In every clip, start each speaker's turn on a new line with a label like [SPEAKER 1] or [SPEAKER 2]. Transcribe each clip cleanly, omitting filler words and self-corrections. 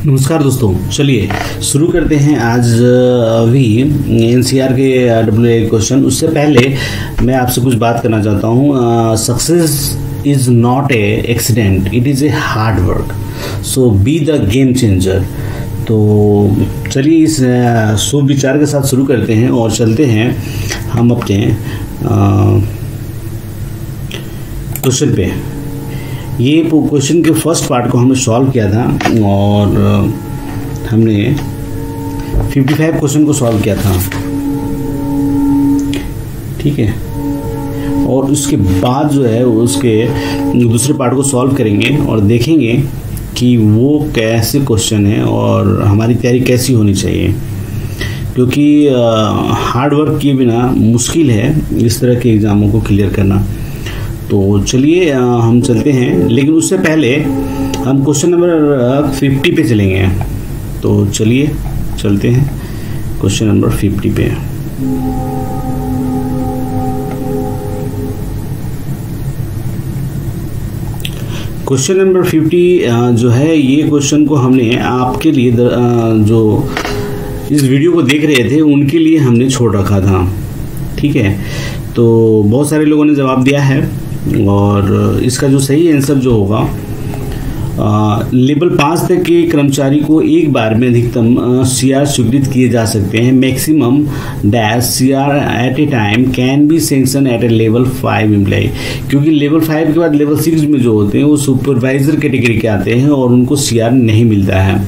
[SPEAKER 1] नमस्कार दोस्तों, चलिए शुरू करते हैं आज अभी एनसीआर के डब्ल्यूए क्वेश्चन। उससे पहले मैं आपसे कुछ बात करना चाहता हूँ। Success is not a accident, it is a hard work, so be the game changer. तो चलिए इस शुभ विचार के साथ शुरू करते हैं और चलते हैं हम अपने क्वेश्चन पे। ये क्वेश्चन के फर्स्ट पार्ट को हमने सॉल्व किया था और हमने 55 क्वेश्चन को सॉल्व किया था, ठीक है। और उसके बाद जो है उसके दूसरे पार्ट को सॉल्व करेंगे और देखेंगे कि वो कैसे क्वेश्चन है और हमारी तैयारी कैसी होनी चाहिए, क्योंकि हार्ड वर्क किए बिना मुश्किल है इस तरह के एग्ज़ामों को क्लियर करना। तो चलिए हम चलते हैं, लेकिन उससे पहले हम क्वेश्चन नंबर 50 पे चलेंगे। तो चलिए चलते हैं क्वेश्चन नंबर 50 पे। क्वेश्चन नंबर 50 जो है, ये क्वेश्चन को हमने आपके लिए जो इस वीडियो को देख रहे थे उनके लिए हमने छोड़ रखा था, ठीक है। तो बहुत सारे लोगों ने जवाब दिया है और इसका जो सही आंसर जो होगा, लेवल 5 तक के कर्मचारी को एक बार में अधिकतम सीआर स्वीकृत किए जा सकते हैं। Maximum dash CR at a time can be sanction at a level 5 employ, क्योंकि लेवल 5 के बाद लेवल 6 में जो होते हैं वो सुपरवाइजर कैटेगरी के आते हैं और उनको सीआर नहीं मिलता है।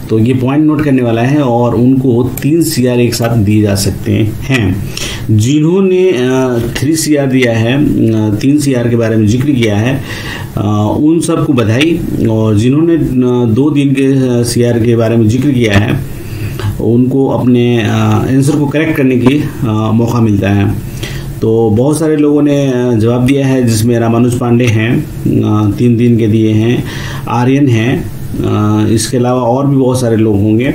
[SPEAKER 1] तो ये पॉइंट नोट करने वाला है और उनको 3 सीआर एक साथ दिए जा सकते हैं। जिन्होंने 3 सीआर दिया है, 3 सीआर के बारे में जिक्र किया है, उन सबको बधाई। और जिन्होंने 2 दिन के सीआर के बारे में जिक्र किया है उनको अपने आंसर को करेक्ट करने की मौका मिलता है। तो बहुत सारे लोगों ने जवाब दिया है, जिसमें रामानुज पांडे हैं, 3 दिन के दिए हैं, आर्यन हैं, इसके अलावा और भी बहुत सारे लोग होंगे।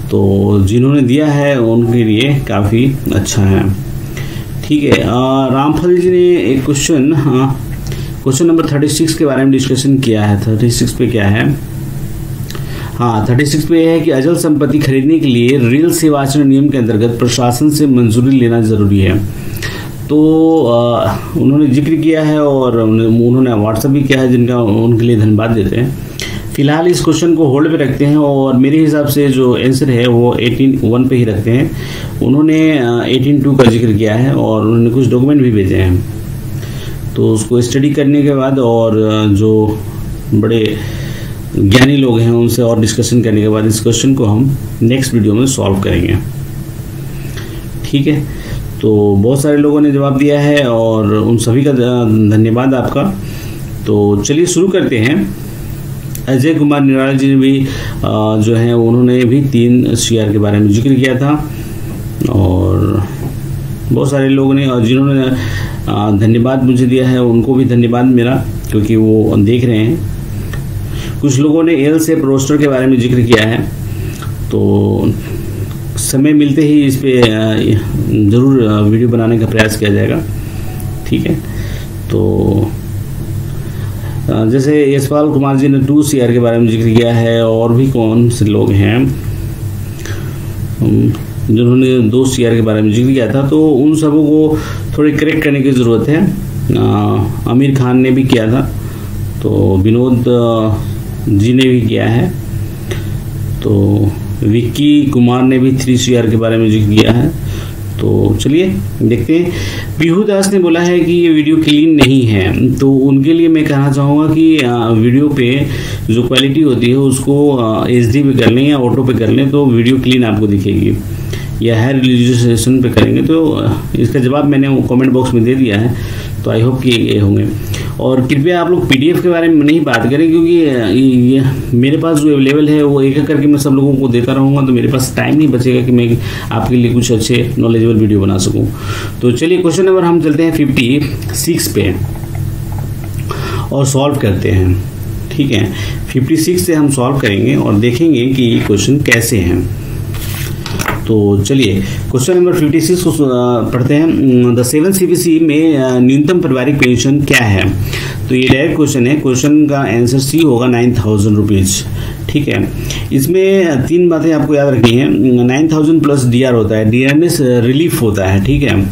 [SPEAKER 1] तो जिन्होंने दिया है उनके लिए काफ़ी अच्छा है, ठीक है। रामफल जी ने एक क्वेश्चन नंबर 36 के बारे में डिस्कशन किया है। 36 पे क्या है? हाँ, 36 पे है कि अचल संपत्ति खरीदने के लिए रेल सेवा आचरण नियम के अंतर्गत प्रशासन से मंजूरी लेना जरूरी है। तो उन्होंने जिक्र किया है और उन्होंने व्हाट्सएप भी किया है, जिनका उनके लिए धन्यवाद देते हैं। फिलहाल इस क्वेश्चन को होल्ड पे रखते हैं और मेरे हिसाब से जो आंसर है वो 18(1) पे ही रखते हैं। उन्होंने 18(2) का जिक्र किया है और उन्होंने कुछ डॉक्यूमेंट भी भेजे हैं। तो उसको स्टडी करने के बाद और जो बड़े ज्ञानी लोग हैं उनसे और डिस्कशन करने के बाद इस क्वेश्चन को हम नेक्स्ट वीडियो में सॉल्व करेंगे, ठीक है। तो बहुत सारे लोगों ने जवाब दिया है और उन सभी का धन्यवाद आपका। तो चलिए शुरू करते हैं। अजय कुमार निराला जी ने भी जो है उन्होंने भी 3 सीआर के बारे में जिक्र किया था और बहुत सारे लोगों ने, और जिन्होंने धन्यवाद मुझे दिया है उनको भी धन्यवाद मेरा, क्योंकि वो देख रहे हैं। कुछ लोगों ने एल से रोस्टर के बारे में जिक्र किया है, तो समय मिलते ही इस पे ज़रूर वीडियो बनाने का प्रयास किया जाएगा, ठीक है। तो जैसे यशपाल कुमार जी ने 2 सीआर के बारे में जिक्र किया है, और भी कौन से लोग हैं जिन्होंने 2 सीआर के बारे में जिक्र किया था, तो उन सबों को थोड़ी करेक्ट करने की ज़रूरत है। आमिर खान ने भी किया था, तो विनोद जी ने भी किया है, तो विक्की कुमार ने भी 3 सीआर के बारे में जिक्र किया है। तो चलिए देखते हैं। पीहू दास ने बोला है कि ये वीडियो क्लीन नहीं है, तो उनके लिए मैं कहना चाहूँगा कि वीडियो पे जो क्वालिटी होती है उसको HD पे कर लें या ऑटो पे कर लें, तो वीडियो क्लीन आपको दिखेगी। या हाई रेजोल्यूशन पे करेंगे तो इसका जवाब मैंने कमेंट बॉक्स में दे दिया है, तो आई होप कि ये होंगे। और कृपया आप लोग PDF के बारे में नहीं बात करें, क्योंकि ये मेरे पास जो अवेलेबल है वो एक करके मैं सब लोगों को देता रहूँगा, तो मेरे पास टाइम नहीं बचेगा कि मैं आपके लिए कुछ अच्छे नॉलेजेबल वीडियो बना सकूँ। तो चलिए क्वेश्चन नंबर हम चलते हैं 56 पे और सॉल्व करते हैं, ठीक है। 56 से हम सॉल्व करेंगे और देखेंगे कि ये क्वेश्चन कैसे हैं। तो चलिए क्वेश्चन नंबर 56 को पढ़ते हैं। द 7 CPC में न्यूनतम पारिवारिक पेंशन क्या है? तो ये डायरेक्ट क्वेश्चन है, क्वेश्चन का आंसर सी होगा 9,000 रुपीज। ठीक है, इसमें 3 बातें आपको याद रखनी है। 9,000 प्लस डीआर होता है, डीआर में रिलीफ होता है, ठीक है,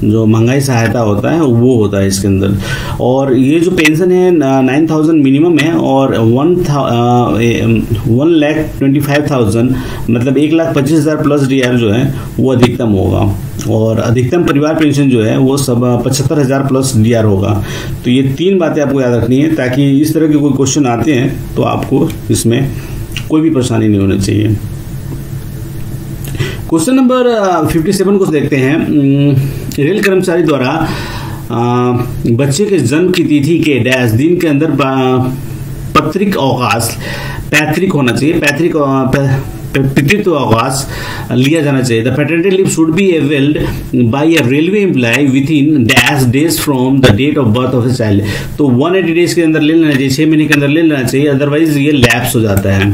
[SPEAKER 1] जो महंगाई सहायता होता है वो होता है इसके अंदर। और ये जो पेंशन है 9,000 मिनिमम है और 1,25,000 मतलब 1,25,000 प्लस डीआर जो है वो अधिकतम होगा। और अधिकतम परिवार पेंशन जो है वो सब 75,000 प्लस डीआर होगा। तो ये 3 बातें आपको याद रखनी है ताकि इस तरह के कोई क्वेश्चन आते हैं तो आपको इसमें कोई भी परेशानी नहीं होनी चाहिए। क्वेश्चन नंबर 57 को देखते हैं। रेल कर्मचारी द्वारा बच्चे के जन्म की तिथि के डैश दिन के अंदर पैतृक होना चाहिए, पितृत्व अवकाश लिया जाना चाहिए। The paternity leave should be availed by a railway employ within dash days from the date of birth of a child. तो 180 डेज के अंदर ले लेना चाहिए, 6 महीने के अंदर ले लेना चाहिए, अदरवाइज ये लैप्स हो जाता है।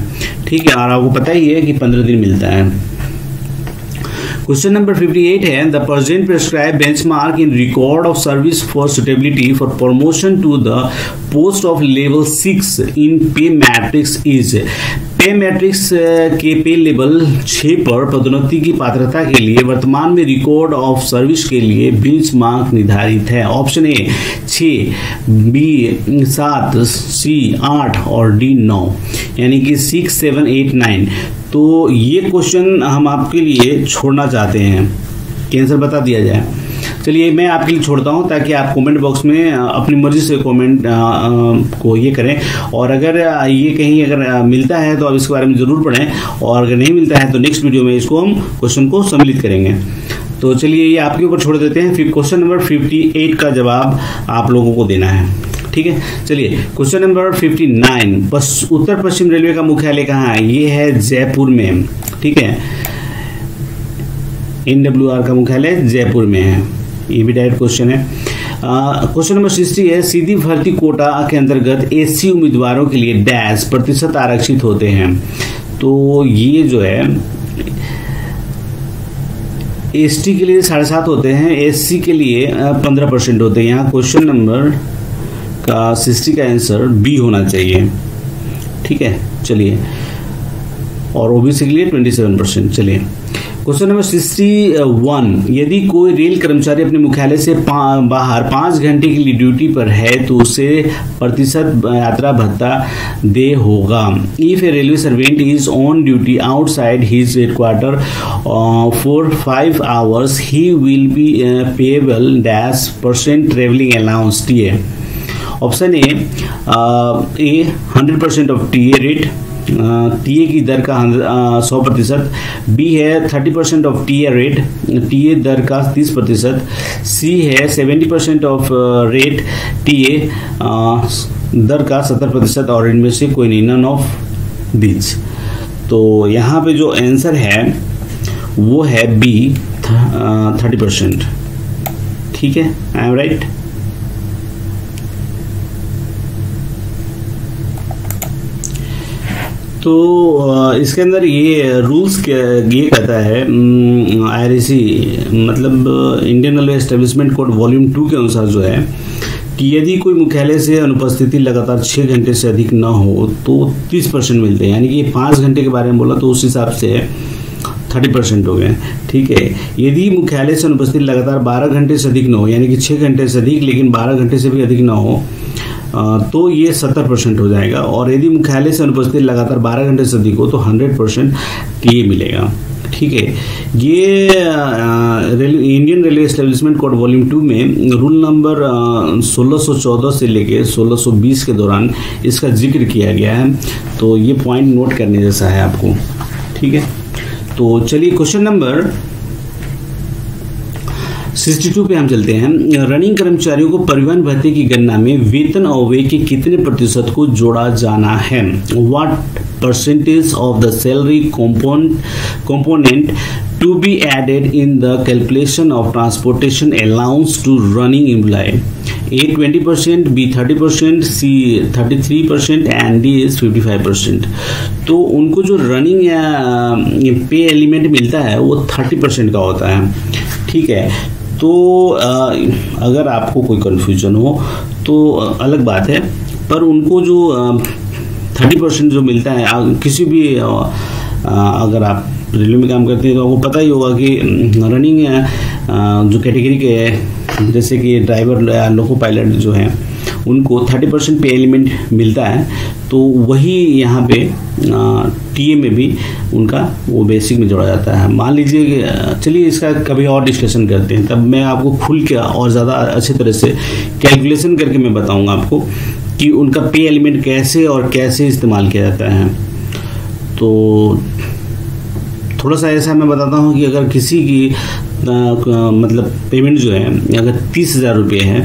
[SPEAKER 1] ठीक है, और आपको पता ही है कि 15 दिन मिलता है। क्वेश्चन नंबर 58 है, the present prescribe benchmark in record of service for suitability for promotion to the post of level 6 in pay matrix is. पे मैट्रिक्स के पे लेवल 6 पर पदोन्नति की पात्रता के लिए वर्तमान में रिकॉर्ड ऑफ सर्विस के लिए बेंचमार्क निर्धारित है। ऑप्शन ए 6, बी 7, सी 8 और डी 9, यानी कि 6, 7, 8, 9। तो ये क्वेश्चन हम आपके लिए छोड़ना चाहते हैं कि आंसर बता दिया जाए। चलिए मैं आपके लिए छोड़ता हूं ताकि आप कमेंट बॉक्स में अपनी मर्जी से कमेंट को ये करें, और अगर ये कहीं अगर मिलता है तो आप इसके बारे में जरूर पढ़ें, और अगर नहीं मिलता है तो नेक्स्ट वीडियो में इसको हम क्वेश्चन को सम्मिलित करेंगे। तो चलिए ये आपके ऊपर छोड़ देते हैं। फिर क्वेश्चन नंबर 58 का जवाब आप लोगों को देना है। ठीक है, चलिए क्वेश्चन नंबर 59, उत्तर पश्चिम रेलवे का मुख्यालय कहाँ है? ये है जयपुर में। ठीक है, NWR का मुख्यालय जयपुर में है। ये भी डायरेक्ट क्वेश्चन है। क्वेश्चन नंबर 60 है, सीधी भर्ती कोटा के अंतर्गत SC उम्मीदवारों के लिए डैश प्रतिशत आरक्षित होते हैं। तो ये जो है ST के लिए 7.5 होते हैं, SC के लिए 15% होते हैं। यहाँ क्वेश्चन नंबर का 60 का आंसर बी होना चाहिए। ठीक है, चलिए, और OBC के लिए 27%। चलिए क्वेश्चन नंबर 61, यदि कोई रेल कर्मचारी अपने मुख्यालय से बाहर 5 घंटे के लिए ड्यूटी पर है तो उसे प्रतिशत यात्रा भत्ता दे होगा। If A railway servant is on duty outside his headquarter for 5 hours he will be payable dash % travelling allowance TA। Option A 100% of TA rate, TA की दर का 100%, बी है 30% ऑफ TA रेट, TA दर का 30%, सी है 70% of rate TA दर का 70%, और इनमें से कोई नहीं, नन ऑफ दीज। तो यहाँ पे जो आंसर है वो है बी 30%। ठीक है, आई एम राइट। तो इसके अंदर ये रूल्स ये कहता है IRAC मतलब Indian railway establishment code volume 2 के अनुसार जो है कि यदि कोई मुख्यालय से अनुपस्थिति लगातार 6 घंटे से अधिक न हो तो 30% मिलते हैं, यानी कि 5 घंटे के बारे में बोला तो उस हिसाब से 30% हो गए। ठीक है, यदि मुख्यालय से अनुपस्थिति लगातार 12 घंटे से अधिक न हो, यानी कि 6 घंटे से अधिक लेकिन 12 घंटे से भी अधिक न हो, तो ये 70% हो जाएगा। और यदि मुख्यालय से अनुपस्थिति लगातार 12 घंटे से अधिक हो तो 100% TA मिलेगा। ठीक है, ये Indian railway establishment code volume 2 में रूल नंबर 1614 से लेके 1620 के दौरान इसका जिक्र किया गया है। तो ये पॉइंट नोट करने जैसा है आपको। ठीक है, तो चलिए क्वेश्चन नंबर 62 पे हम चलते हैं। रनिंग कर्मचारियों को परिवहन भत्ते की गणना में वेतन और व्यय के कितने प्रतिशत को जोड़ा जाना है? What percentage of the salary component to be added in the calculation of transportation allowance to running employee? A 20%, B 30%, C 33% and D is 55%। तो उनको जो रनिंग या पे एलिमेंट मिलता है वो 30% का होता है। ठीक है, तो अगर आपको कोई कन्फ्यूजन हो तो अलग बात है, पर उनको जो 30% जो मिलता है किसी भी अगर आप रेलवे में काम करते हैं तो आपको पता ही होगा कि रनिंग जो कैटेगरी के है, जैसे कि ड्राइवर या लोको पायलट जो हैं उनको 30% पे एलिमेंट मिलता है। तो वही यहाँ पे टीए में भी उनका वो बेसिक में जोड़ा जाता है। मान लीजिए, चलिए इसका कभी और डिस्कशन करते हैं, तब मैं आपको खुल के और ज़्यादा अच्छी तरह से कैलकुलेशन करके मैं बताऊँगा आपको कि उनका पे एलिमेंट कैसे और कैसे इस्तेमाल किया जाता है। तो थोड़ा सा ऐसा मैं बताता हूँ कि अगर किसी की मतलब पेमेंट जो है अगर 30,000 रुपये है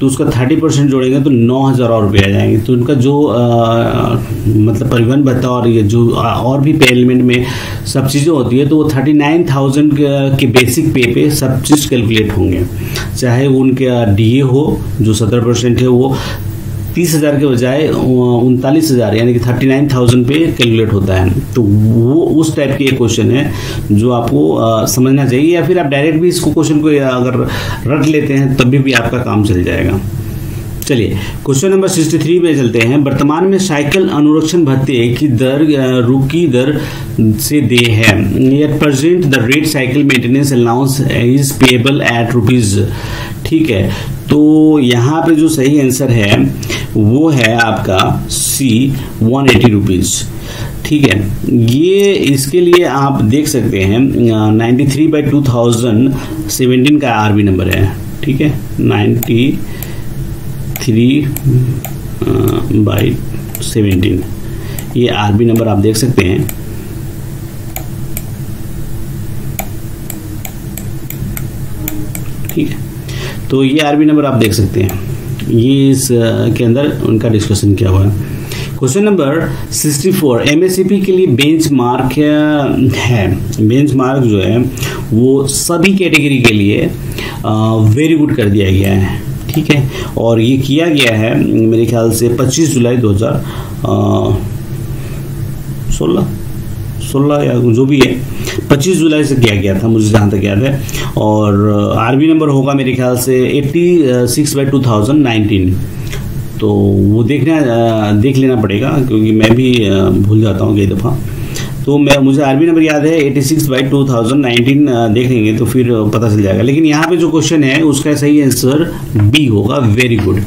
[SPEAKER 1] तो उसका 30% जोड़ेंगे तो 9,000 और रुपये आ जाएंगे। तो उनका जो मतलब परिवहन भत्ता और ये जो और भी पे एलिमेंट में सब चीज़ें होती है तो वो 39,000 के बेसिक पे पे सब चीज़ कैलकुलेट होंगे। चाहे वो उनके डीए हो जो 17% है वो 30,000 के बजाय 39,000 यानी कि 39,000 पे कैलकुलेट होता है। तो वो उस टाइप के क्वेश्चन है जो आपको समझना चाहिए, या फिर आप डायरेक्ट भी इसको क्वेश्चन को अगर रट लेते हैं तभी भी आपका काम चल जाएगा। चलिए क्वेश्चन नंबर 63 पे चलते हैं। वर्तमान में साइकिल अनुरक्षण भत्ते की दर रुकी दर से दे है। At present the rate cycle maintenance allowance is payable eight rupees. ठीक है, तो यहाँ पे जो सही आंसर है वो है आपका सी 180 रुपीज। ठीक है, ये इसके लिए आप देख सकते हैं 93/2017 का आरबी नंबर है। ठीक है, 93/17 ये आरबी नंबर आप देख सकते हैं। ठीक है, तो ये आरबी नंबर आप देख सकते हैं, ये इस के अंदर उनका डिस्कशन किया हुआ है। क्वेश्चन नंबर 64 एमएससीपी के लिए बेंचमार्क है। बेंचमार्क जो है वो सभी कैटेगरी के लिए वेरी गुड कर दिया गया है। ठीक है, और ये किया गया है मेरे ख्याल से 25 जुलाई 2016 या जो भी है 25 जुलाई से किया गया था, मुझे जहाँ तक याद है। और आरबी नंबर होगा मेरे ख्याल से 86/2019। तो वो देख लेना पड़ेगा क्योंकि मैं भी भूल जाता हूँ कई दफ़ा। तो मुझे आरबी नंबर याद है 86/2019, देख लेंगे तो फिर पता चल जाएगा। लेकिन यहाँ पे जो क्वेश्चन है उसका सही आंसर बी होगा, वेरी गुड।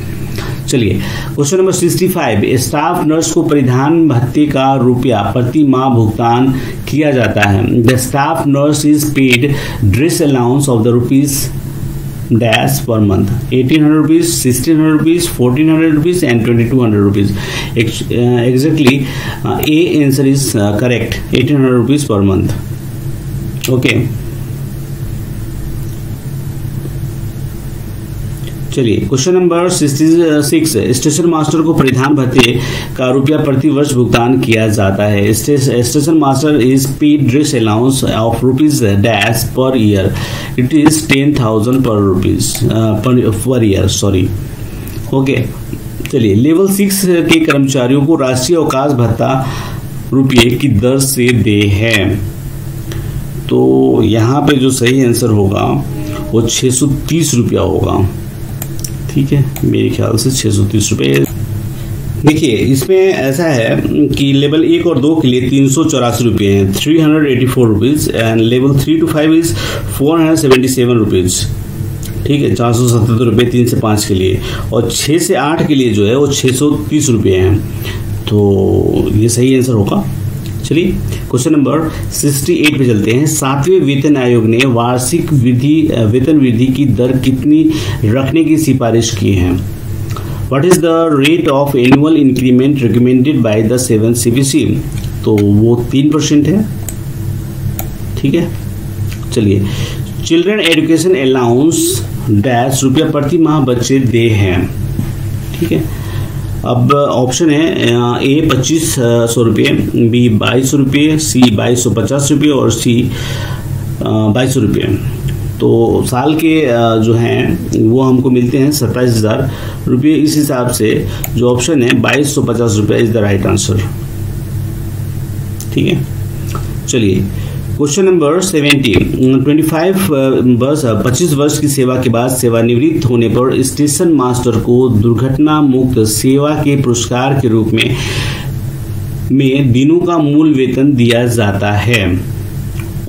[SPEAKER 1] चलिए क्वेश्चन नंबर 65 स्टाफ नर्स को परिधान भत्ते का रुपया प्रति माह भुगतान किया जाता है। The staff nurse is paid dress allowance of the rupees dash per month 1800 rupees, 1600 rupees, 1400 rupees and 2200 rupees. Exactly A answer is correct, 1800 rupees per month. Okay, चलिए क्वेश्चन नंबर 66 स्टेशन मास्टर को परिधान भत्ते का रुपया प्रति वर्ष भुगतान किया जाता है। Station master is paid dress allowance of rupees dash per year. It is 10,000 per year, sorry. Okay, चलिए लेवल 6 के कर्मचारियों को राष्ट्रीय अवकाश भत्ता रुपये की दर से दे है। तो यहाँ पे जो सही आंसर होगा वो 630 रुपया होगा। ठीक है, मेरे ख्याल से 630 रुपये। देखिए इसमें ऐसा है कि लेवल 1 और 2 के लिए 384 रुपये हैं, 384 rupees, and level 3 to 5 is 477 rupees. ठीक है, 477 रुपये 3 से 5 के लिए, और 6 से 8 के लिए जो है वो 630 रुपये हैं। तो ये सही आंसर होगा। चलिए क्वेश्चन नंबर 68 पे चलते हैं। 7वें वेतन आयोग ने वार्षिक वेतन वृद्धि की दर कितनी रखने की सिफारिश की है? What is the rate of annual increment recommended by the 7th CPC? तो वो 3% है। ठीक है, चलिए चिल्ड्रन एजुकेशन अलाउंस डैश रुपया प्रति माह बच्चे दे हैं। ठीक है, अब ऑप्शन है ए 2500 रुपये, बी 2200 रुपये, सी 2250 रुपये और सी 2200 रुपये। तो साल के जो हैं वो हमको मिलते हैं 27,000 रुपये। इस हिसाब से जो ऑप्शन है 2250 रुपये इज द राइट आंसर। ठीक है, चलिए क्वेश्चन नंबर 70, 25 वर्ष की सेवा के बाद सेवानिवृत्त होने पर स्टेशन मास्टर को दुर्घटना मुक्त सेवा के पुरस्कार के रूप में दिनों का मूल वेतन दिया जाता है।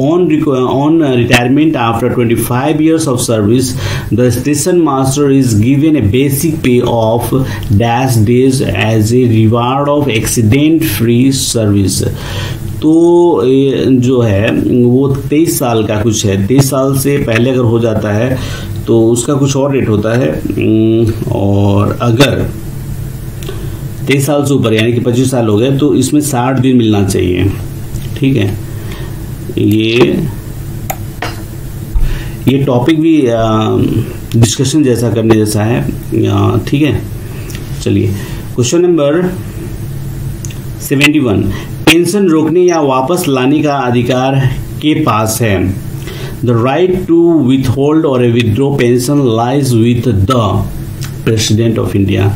[SPEAKER 1] On retirement after 25 years of service, the station master is given a basic pay of -days as a reward of accident-free service. तो जो है वो 23 साल का कुछ है, 23 साल से पहले अगर हो जाता है तो उसका कुछ और रेट होता है, और अगर 23 साल से ऊपर यानी कि 25 साल हो गए तो इसमें 60 दिन मिलना चाहिए। ठीक है, ये टॉपिक भी डिस्कशन जैसा करने जैसा है। ठीक है, चलिए क्वेश्चन नंबर 71, पेंशन रोकने या वापस लाने का अधिकार के पास है। द राइट टू विथहोल्ड और withdraw pension lies with the president of India.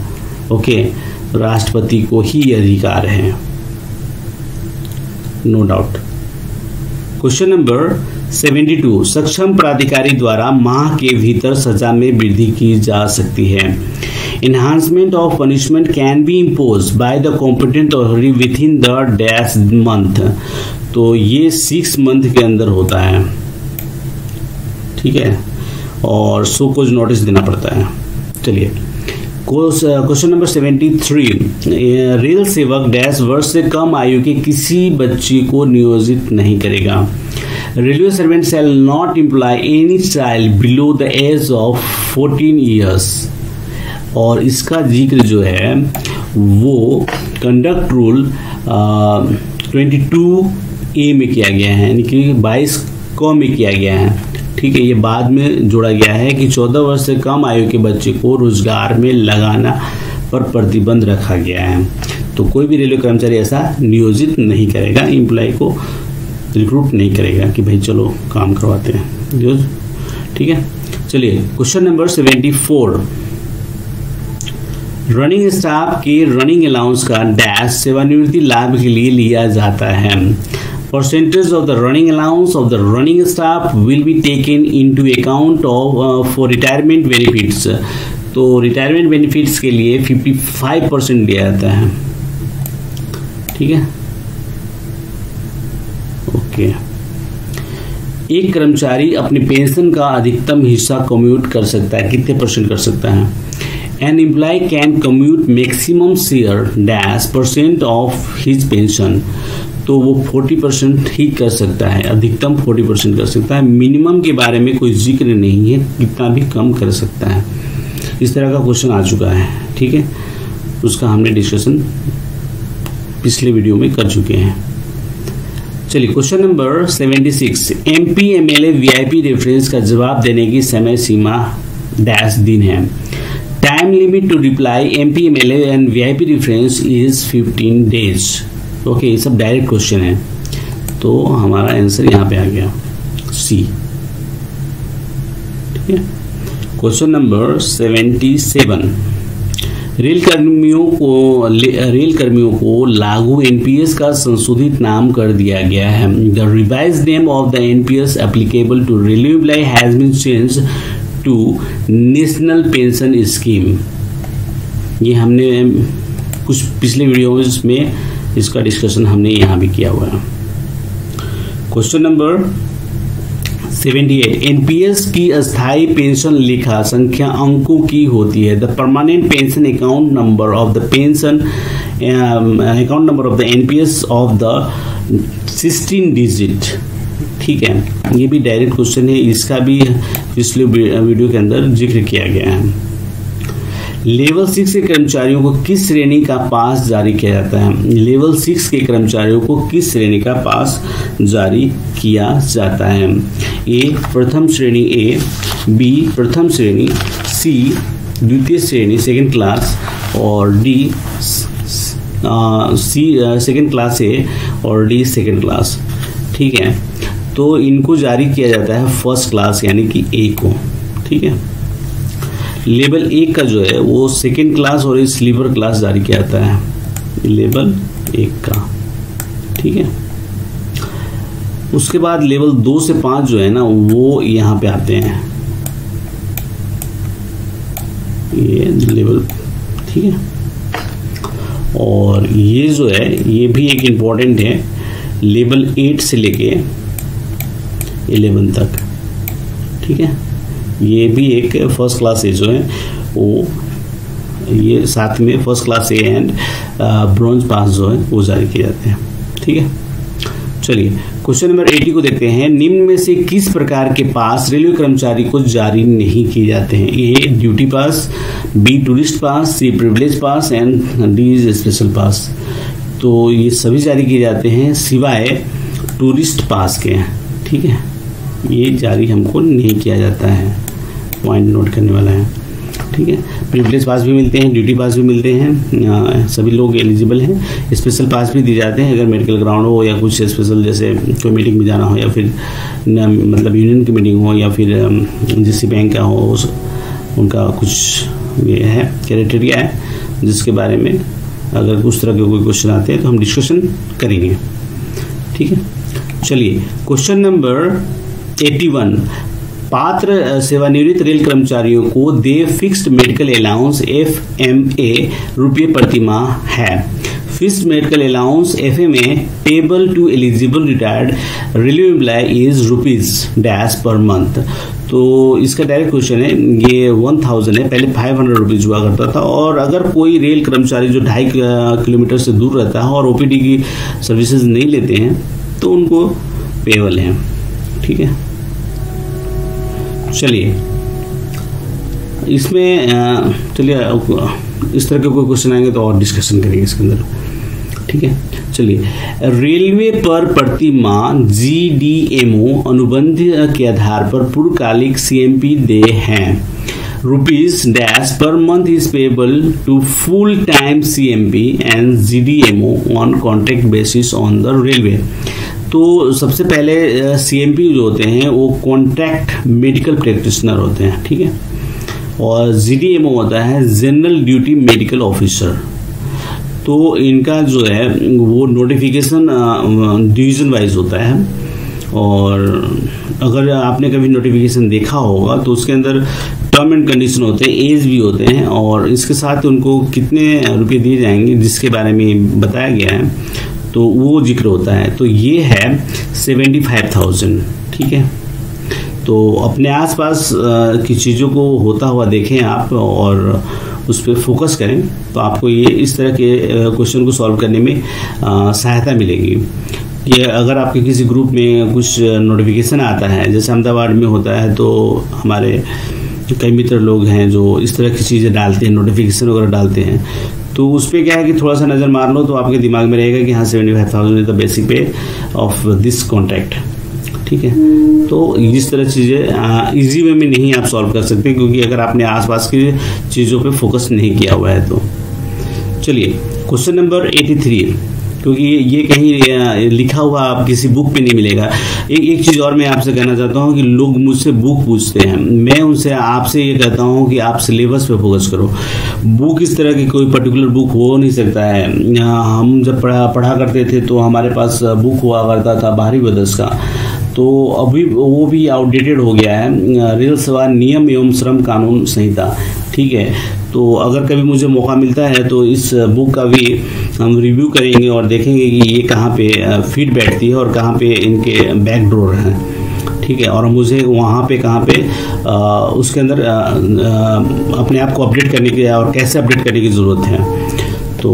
[SPEAKER 1] Okay, राष्ट्रपति को ही अधिकार है, नो डाउट। क्वेश्चन नंबर 72, सक्षम प्राधिकारी द्वारा माह के भीतर सजा में वृद्धि की जा सकती है। Enhancement of punishment can be impose by the competent authority with in the dash month. तो ये 6 मंथ के अंदर होता है। ठीक है, और सो कोज नोटिस देना पड़ता है। चलिए क्वेश्चन नंबर 73, रेल सेवक डैश वर्ष से कम आयु के किसी बच्चे को नियोजित नहीं करेगा। Railway servant shall not employ any child below the age of 14 years. और इसका जिक्र जो है वो कंडक्ट रूल 22A में किया गया है, यानी कि 22 क में किया गया है। ठीक है, ये बाद में जोड़ा गया है कि 14 वर्ष से कम आयु के बच्चे को रोजगार में लगाना पर प्रतिबंध रखा गया है। तो कोई भी रेलवे कर्मचारी ऐसा नियोजित नहीं करेगा, एम्प्लॉय को रिक्रूट नहीं करेगा कि भाई चलो काम करवाते हैं। ठीक है, चलिए क्वेश्चन नंबर 74, रनिंग स्टाफ के रनिंग अलाउंस का डैश सेवानिवृत्ति लाभ के लिए लिया जाता है। Percentage of the running allowance of the running staff will be taken into account of for retirement benefits. तो रिटायरमेंट बेनिफिट्स के लिए 55% दिया जाता है। ठीक है, ओके। एक कर्मचारी अपनी पेंशन का अधिकतम हिस्सा कम्यूट कर सकता है, कितने % कर सकता है? An employee can commute maximum share dash % of his pension. तो वो 40% ही कर सकता है, अधिकतम 40% कर सकता है। मिनिमम के बारे में कोई जिक्र नहीं है, कितना भी कम कर सकता है। इस तरह का क्वेश्चन आ चुका है। ठीक है, उसका हमने डिस्कशन पिछले वीडियो में कर चुके हैं। चलिए question number 76, MP MLA VIP reference का जवाब देने की समय सीमा डैश दिन है। Time limit to reply MP MLA and VIP reference is 15 days। Okay, ये सब डायरेक्ट क्वेश्चन है, तो हमारा आंसर यहाँ पे आ गया सी। ठीक है, क्वेश्चन नंबर 77, रेल कर्मियों को लागू NPS का संशोधित नाम कर दिया गया है। The revised name of the NPS applicable to railway employ has been changed to national pension scheme. ये हमने कुछ पिछले वीडियो में इसका डिस्कशन हमने यहाँ भी किया हुआ है। क्वेश्चन नंबर 78, NPS की अस्थायी पेंशन लेखा संख्या अंकों की होती है। The permanent pension account number of the pension account number of the NPS of the 16 digit. ठीक है, ये भी डायरेक्ट क्वेश्चन है, इसका भी पिछले वीडियो के अंदर जिक्र किया गया है। लेवल 6 के कर्मचारियों को किस श्रेणी का पास जारी किया जाता है? लेवल 6 के कर्मचारियों को किस श्रेणी का पास जारी किया जाता है? ए प्रथम श्रेणी, ए बी प्रथम श्रेणी, सी द्वितीय श्रेणी सेकंड क्लास, और D C second class A और डी सेकंड क्लास। ठीक है, तो इनको जारी किया जाता है फर्स्ट क्लास यानी कि ए को। ठीक है, लेवल 1 का जो है वो सेकेंड क्लास और स्लीपर क्लास जारी किया जाता है लेवल 1 का। ठीक है, उसके बाद लेवल 2 से 5 जो है ना वो यहाँ पे आते हैं, ये लेवल, ठीक है। और ये जो है ये भी एक इम्पॉर्टेंट है, लेवल 8 से लेके 11 तक, ठीक है। ये भी एक फर्स्ट क्लास ए जो है वो, ये साथ में first class A and bronze pass जो है वो जारी किए जाते हैं, ठीक है। चलिए क्वेश्चन नंबर 80 को देखते हैं। निम्न में से किस प्रकार के पास रेलवे कर्मचारी को जारी नहीं किए जाते हैं? A duty pass, B tourist pass, C privilege pass and D special pass. तो ये सभी जारी किए जाते हैं सिवाय टूरिस्ट पास के, ठीक है। ये जारी हमको नहीं किया जाता है, पॉइंट नोट करने वाला है, ठीक है। प्रिविलेज पास भी मिलते हैं, ड्यूटी पास भी मिलते हैं, सभी लोग एलिजिबल हैं। स्पेशल पास भी दिए जाते हैं अगर मेडिकल ग्राउंड हो या कुछ स्पेशल, जैसे कोई मीटिंग में जाना हो या फिर मतलब यूनियन की मीटिंग हो या फिर जिस बैंक का हो, उनका कुछ ये है क्राइटेरिया है जिसके बारे में अगर उस तरह के कोई क्वेश्चन आते हैं तो हम डिस्कशन करेंगे, ठीक है। चलिए क्वेश्चन नंबर 81। पात्र सेवानिवृत्त रेल कर्मचारियों को दे फिक्स्ड मेडिकल अलाउंस FMA रुपये प्रति माह है। Fixed medical allowance FMA payable to eligible retired railway employ is ₹dash per month. तो इसका डायरेक्ट क्वेश्चन है, ये 1000 है, पहले 500 रुपीज हुआ करता था। और अगर कोई रेल कर्मचारी जो 2.5 किलोमीटर से दूर रहता है और OPD की सर्विसेज नहीं लेते हैं तो उनको पेबल है, ठीक है। चलिए इसमें चलिए इस तरह के कोई क्वेश्चन आएंगे तो और डिस्कशन करेंगे इसके अंदर, ठीक है। चलिए रेलवे पर प्रति माह GDMO अनुबंध के आधार पर पूर्वकालिक CMP दे हैं। ₹Dash per month is payable to full time CMP and GDMO on contract basis on the railway. तो सबसे पहले CMP जो होते हैं वो कॉन्ट्रैक्ट मेडिकल प्रैक्टिशनर होते हैं, ठीक है। और GDMO होता है जनरल ड्यूटी मेडिकल ऑफिसर। तो इनका जो है वो नोटिफिकेशन डिवीजन वाइज होता है। और अगर आपने कभी नोटिफिकेशन देखा होगा तो उसके अंदर टर्म एंड कंडीशन होते हैं, एज भी होते हैं और इसके साथ उनको कितने रुपए दिए जाएंगे जिसके बारे में बताया गया है तो वो जिक्र होता है। तो ये है 75,000, ठीक है। तो अपने आसपास की चीज़ों को होता हुआ देखें आप और उस पर फोकस करें तो आपको ये इस तरह के क्वेश्चन को सॉल्व करने में सहायता मिलेगी। कि अगर आपके किसी ग्रुप में कुछ नोटिफिकेशन आता है, जैसे अहमदाबाद में होता है, तो हमारे कई मित्र लोग हैं जो इस तरह की चीज़ें डालते हैं, नोटिफिकेशन वगैरह डालते हैं, तो उस पर क्या है कि थोड़ा सा नज़र मार लो तो आपके दिमाग में रहेगा कि हाँ 75,000 इज द बेसिक पे ऑफ दिस कॉन्ट्रैक्ट, ठीक है। तो इस तरह चीज़ें इजी वे में नहीं आप सॉल्व कर सकते क्योंकि अगर आपने आसपास की चीज़ों पे फोकस नहीं किया हुआ है तो। चलिए क्वेश्चन नंबर 83, क्योंकि ये कहीं लिखा हुआ आप किसी बुक पे नहीं मिलेगा। एक चीज़ और मैं आपसे कहना चाहता हूँ कि लोग मुझसे बुक पूछते हैं, मैं उनसे आपसे ये कहता हूँ कि आप सिलेबस पे फोकस करो। बुक इस तरह की कोई पर्टिकुलर बुक हो नहीं सकता है। हम जब पढ़ा करते थे तो हमारे पास बुक हुआ करता था बाहरी ब्रदर्स का, तो अभी वो भी आउटडेटेड हो गया है, रेल सेवा नियम एवं श्रम कानून संहिता, ठीक है। तो अगर कभी मुझे मौका मिलता है तो इस बुक का भी हम रिव्यू करेंगे और देखेंगे कि ये कहाँ पे फिट बैठती है और कहाँ पे इनके बैक ड्रॉर हैं, ठीक है। और मुझे वहाँ पे कहाँ पे उसके अंदर अपने आप को अपडेट करने की और कैसे अपडेट करने की ज़रूरत है। तो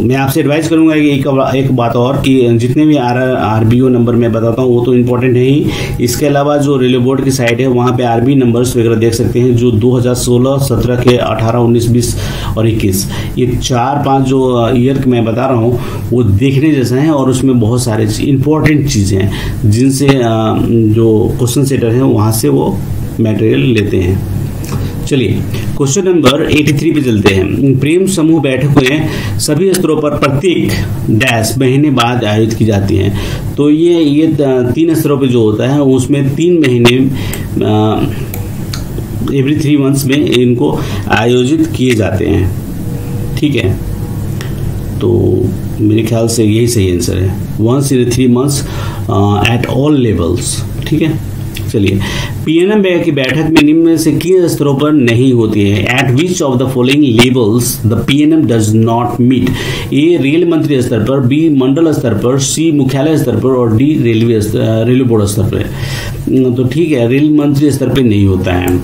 [SPEAKER 1] मैं आपसे एडवाइस करूंगा कि एक बात और कि जितने भी RBO नंबर मैं बताता हूँ वो तो इम्पोर्टेंट है ही, इसके अलावा जो रेलवे बोर्ड की साइट है वहाँ पे RB नंबर्स वगैरह देख सकते हैं जो 2016, 17 के 18, 19, 20 और 21, ये 4-5 जो ईयर मैं बता रहा हूँ वो देखने जैसा है और उसमें बहुत सारे इंपॉर्टेंट चीज़ें हैं जिनसे जो क्वेश्चन सेटर हैं वहाँ से वो मटेरियल लेते हैं। चलिए क्वेश्चन नंबर 83 पे चलते हैं। प्रेम समूह बैठकें सभी स्तरों पर प्रत्येक डैश महीने बाद आयोजित की जाती हैं। तो ये 3 स्तरों पे जो होता है उसमें 3 महीने एवरी 3 मंथ्स में इनको आयोजित किए जाते हैं, ठीक है। तो मेरे ख्याल से यही सही आंसर है, once in 3 months at all levels. ठीक है, चलिए पीएनएम की बैठक में निम्न में से किन स्तरों पर नहीं होती है? At which of the following levels the PNM does not meet? A रेल मंत्री स्तर पर, बी मंडल स्तर पर, सी मुख्यालय स्तर पर और डी रेलवे बोर्ड स्तर पर। तो ठीक है, रेल मंत्री स्तर पर नहीं होता है,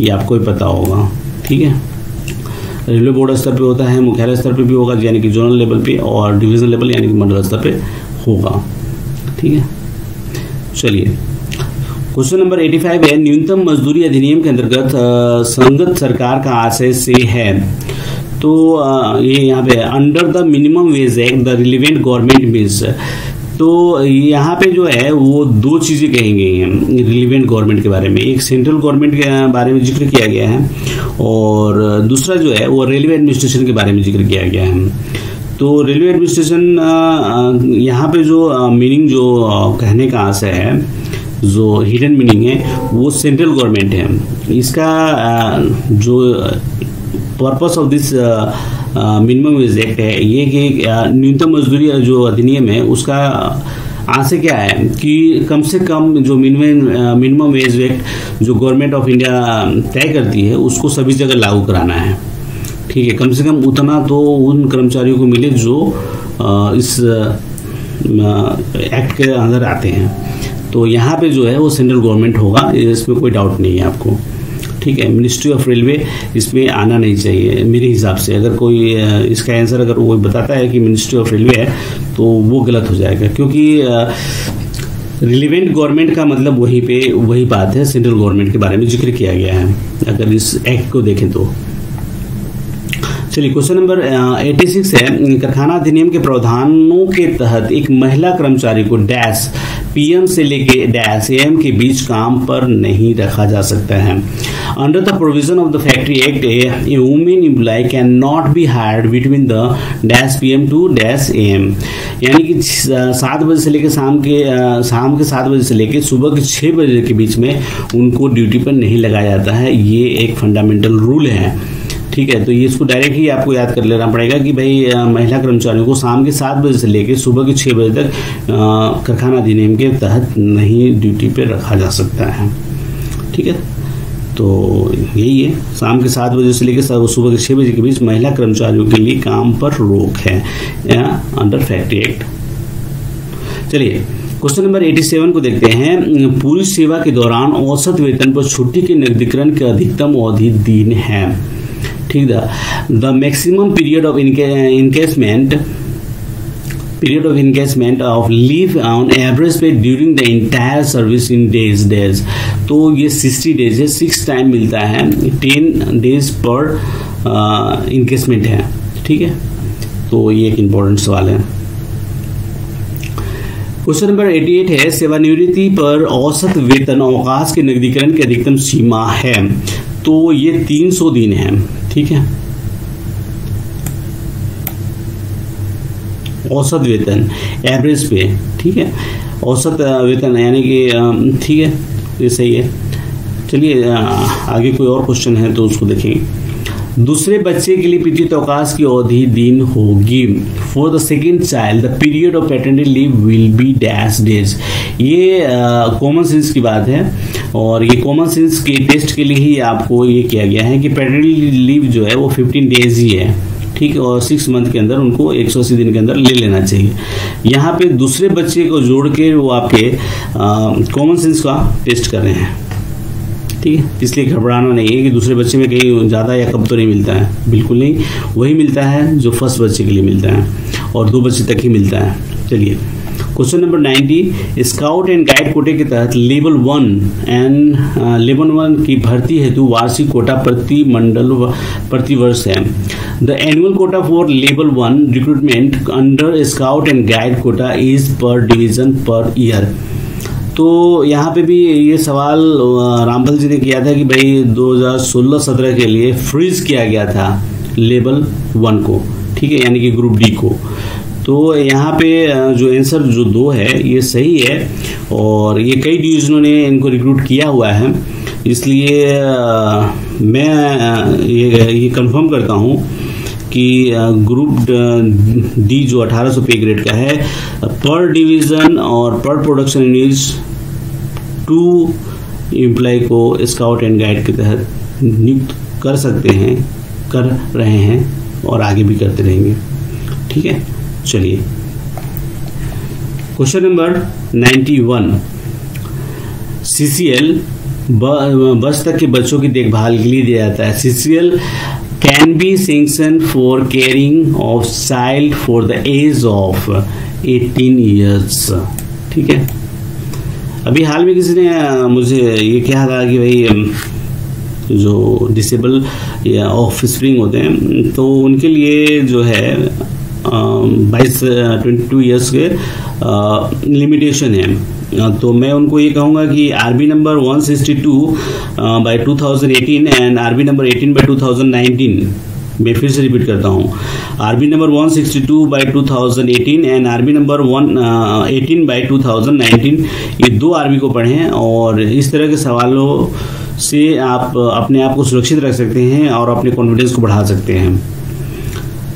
[SPEAKER 1] ये आपको ही पता होगा। ठीक है, रेलवे बोर्ड स्तर पे होता है, मुख्यालय स्तर पे भी होगा यानी कि जोनल लेवल पे, और डिवीजन लेवल यानी कि मंडल स्तर पे होगा। ठीक है, चलिए क्वेश्चन नंबर 85 है, न्यूनतम मजदूरी अधिनियम के अंतर्गत संगत सरकार का आशय से है। तो ये यहाँ पे under the minimum wage act the relevant government means, तो यहाँ पे जो है वो दो चीजें कही गई हैं रिलेवेंट गवर्नमेंट के बारे में। एक सेंट्रल गवर्नमेंट के बारे में जिक्र किया गया है और दूसरा जो है वो रेलवे एडमिनिस्ट्रेशन के बारे में जिक्र किया गया है। तो रेलवे एडमिनिस्ट्रेशन यहाँ पे जो मीनिंग जो कहने का आशय है, जो हिडन मीनिंग है वो सेंट्रल गवर्नमेंट है। इसका जो purpose of this minimum wage act है ये कि न्यूनतम मजदूरी जो अधिनियम है उसका आशय क्या है कि कम से कम जो मिनिमम वेज एक्ट जो गवर्नमेंट ऑफ इंडिया तय करती है उसको सभी जगह लागू कराना है। ठीक है, कम से कम उतना तो उन कर्मचारियों को मिले जो इस एक्ट के अंदर आते हैं। तो यहाँ पे जो है वो सेंट्रल गवर्नमेंट होगा, इसमें कोई डाउट नहीं है आपको। ठीक है, मिनिस्ट्री ऑफ रेलवे इसमें आना नहीं चाहिए मेरे हिसाब से। अगर कोई इसका आंसर अगर वो बताता है कि मिनिस्ट्री ऑफ रेलवे है तो वो गलत हो जाएगा, क्योंकि रिलेवेंट गवर्नमेंट का मतलब वही बात है, सेंट्रल गवर्नमेंट के बारे में जिक्र किया गया है अगर इस एक्ट को देखें तो। चलिए क्वेश्चन नंबर 86 है, कारखाना अधिनियम के प्रावधानों के तहत एक महिला कर्मचारी को डैश पीएम से लेके डैश एएम के बीच काम पर नहीं रखा जा सकता है। Under the provision of the factory act a women employ can not be hired between the dash PM to dash AM, यानी कि 7 बजे से लेके शाम के 7 बजे से लेके सुबह के 6 बजे के बीच में उनको ड्यूटी पर नहीं लगाया जाता है। ये एक फंडामेंटल रूल है। ठीक है, तो ये इसको डायरेक्ट ही आपको याद कर लेना पड़ेगा कि भाई महिला कर्मचारियों को शाम के 7 बजे से लेकर सुबह के 6 बजे तक कारखाना अधिनियम के तहत नहीं ड्यूटी पे रखा जा सकता है। ठीक है, तो यही है, शाम के 7 बजे से लेकर सुबह के 6 बजे के बीच महिला कर्मचारियों के लिए काम पर रोक है अंडर फैक्ट्री एक्ट। चलिए क्वेश्चन नंबर 87 को देखते हैं, पूरी सेवा के दौरान औसत वेतन पर छुट्टी के नकदीकरण की अधिकतम अवधि दिन है। ठीक है, the maximum period of encashment of leave on average pay during the entire service in days. तो ये 60 डेज है, 6 टाइम मिलता है, 10 डेज पर इनकेसमेंट है। ठीक है, तो ये एक इम्पोर्टेंट सवाल है। क्वेश्चन नंबर 88 है, सेवानिवृत्ति पर औसत वेतन अवकाश के नकदीकरण की अधिकतम सीमा है। तो ये 300 दिन है। ठीक है, औसत वेतन एवरेज पे। ठीक है, औसत वेतन यानी कि ठीक है, ये सही है। चलिए आगे कोई और क्वेश्चन है तो उसको देखेंगे। दूसरे बच्चे के लिए पीड़ित अवकाश की अवधि दिन होगी। For the second child the period of paternity leave will be dash days. ये कॉमन सेंस की बात है और ये कॉमन सेंस के टेस्ट के लिए ही आपको ये किया गया है कि पैटर्निटी लीव जो है वो 15 डेज ही है। ठीक है, और 6 मंथ के अंदर उनको 180 दिन के अंदर ले लेना चाहिए। यहाँ पे दूसरे बच्चे को जोड़ के वो आपके कॉमन सेंस का टेस्ट कर रहे हैं। ठीक है, इसलिए घबराना नहीं है कि दूसरे बच्चे में कहीं ज़्यादा या कम तो नहीं मिलता है, बिल्कुल नहीं, वही मिलता है जो फर्स्ट बच्चे के लिए मिलता है और 2 बच्चे तक ही मिलता है। चलिए question number 90, scout and guide कोटे के तहत लेवल 1 की भर्ती हेतु वार्षिक कोटा प्रति मंडल प्रति वर्ष है। The annual quota for level 1 recruitment under scout and guide quota is per division per year. तो यहाँ पे भी ये सवाल रामफल जी ने किया था कि भाई 2016-17 के लिए फ्रीज किया गया था लेवल 1 को। ठीक है, यानी कि ग्रुप डी को। तो यहाँ पे जो आंसर जो 2 है ये सही है और ये कई डिवीजनों ने इनको रिक्रूट किया हुआ है, इसलिए मैं ये कंफर्म करता हूँ कि ग्रुप डी जो 1800 पे ग्रेड का है, पर डिवीजन और पर प्रोडक्शन यूनिट्स 2 एम्प्लॉय को स्काउट एंड गाइड के तहत नियुक्त कर सकते हैं, कर रहे हैं और आगे भी करते रहेंगे। ठीक है, चलिए क्वेश्चन नंबर 91, CCL बस तक के बच्चों की देखभाल के लिए दिया जाता है। CCL can be sanction for caring of child for the age of 18 years. ठीक है, अभी हाल में किसी ने मुझे ये कहा था कि भाई जो डिसेबल या ऑफ स्प्रिंग होते हैं तो उनके लिए जो है 22 ईयर्स के लिमिटेशन है। तो मैं उनको ये कहूँगा कि RB number 162/2018 and RB number 18/2019, मैं फिर से रिपीट करता हूँ, RB number 162/2018 and RB number 18/2019, ये 2 आरबी को पढ़ें और इस तरह के सवालों से आप अपने आप को सुरक्षित रख सकते हैं और अपने कॉन्फिडेंस को बढ़ा सकते हैं।